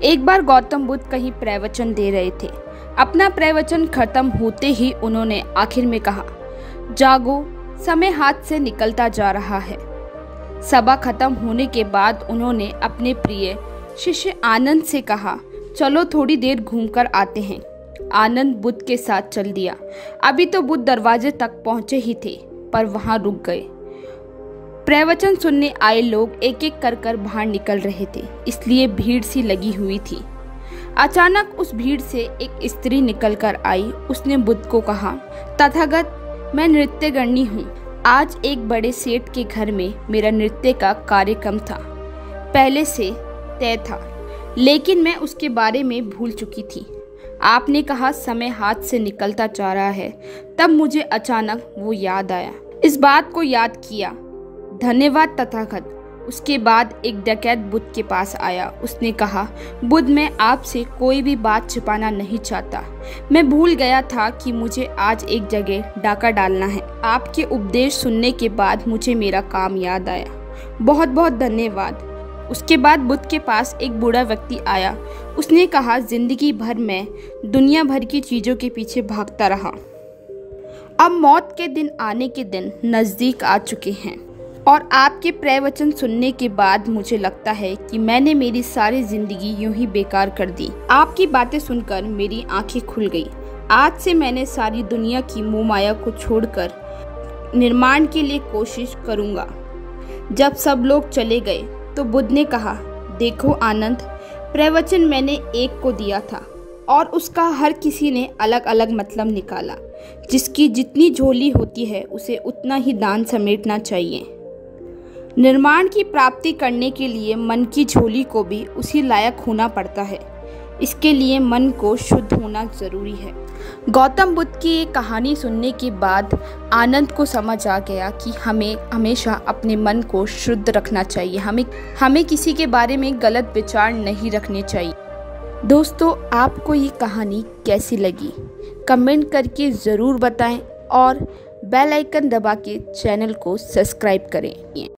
एक बार गौतम बुद्ध कहीं प्रवचन दे रहे थे। अपना प्रवचन खत्म होते ही उन्होंने आखिर में कहा, जागो, समय हाथ से निकलता जा रहा है। सभा खत्म होने के बाद उन्होंने अपने प्रिय शिष्य आनंद से कहा, चलो थोड़ी देर घूमकर आते हैं। आनंद बुद्ध के साथ चल दिया। अभी तो बुद्ध दरवाजे तक पहुंचे ही थे, पर वहां रुक गए। प्रवचन सुनने आए लोग एक एक कर बाहर निकल रहे थे, इसलिए भीड़ सी लगी हुई थी। अचानक उस भीड़ से एक स्त्री निकलकर आई। उसने बुद्ध को कहा, तथागत, मैं नृत्यगणनी हूँ। आज एक बड़े सेठ के घर में मेरा नृत्य का कार्यक्रम था। पहले से तय था, लेकिन मैं उसके बारे में भूल चुकी थी। आपने कहा समय हाथ से निकलता जा रहा है, तब मुझे अचानक वो याद आया। इस बात को याद किया। धन्यवाद तथागत। उसके बाद एक डकैत बुद्ध के पास आया। उसने कहा, बुद्ध, मैं आपसे कोई भी बात छिपाना नहीं चाहता। मैं भूल गया था कि मुझे आज एक जगह डाका डालना है। आपके उपदेश सुनने के बाद मुझे मेरा काम याद आया। बहुत बहुत धन्यवाद। उसके बाद बुद्ध के पास एक बूढ़ा व्यक्ति आया। उसने कहा, जिंदगी भर मैं दुनिया भर की चीज़ों के पीछे भागता रहा। अब मौत के दिन आने के दिन नज़दीक आ चुके हैं और आपके प्रवचन सुनने के बाद मुझे लगता है कि मैंने मेरी सारी ज़िंदगी यूं ही बेकार कर दी। आपकी बातें सुनकर मेरी आंखें खुल गई। आज से मैंने सारी दुनिया की मोह माया को छोड़कर निर्माण के लिए कोशिश करूँगा। जब सब लोग चले गए तो बुद्ध ने कहा, देखो आनंद, प्रवचन मैंने एक को दिया था और उसका हर किसी ने अलग अलग मतलब निकाला। जिसकी जितनी झोली होती है उसे उतना ही दान समेटना चाहिए। निर्माण की प्राप्ति करने के लिए मन की झोली को भी उसी लायक होना पड़ता है। इसके लिए मन को शुद्ध होना जरूरी है। गौतम बुद्ध की ये कहानी सुनने के बाद आनंद को समझ आ गया कि हमें हमेशा अपने मन को शुद्ध रखना चाहिए। हमें किसी के बारे में गलत विचार नहीं रखने चाहिए। दोस्तों, आपको ये कहानी कैसी लगी कमेंट करके ज़रूर बताएं और बेल आइकन दबा के चैनल को सब्सक्राइब करें।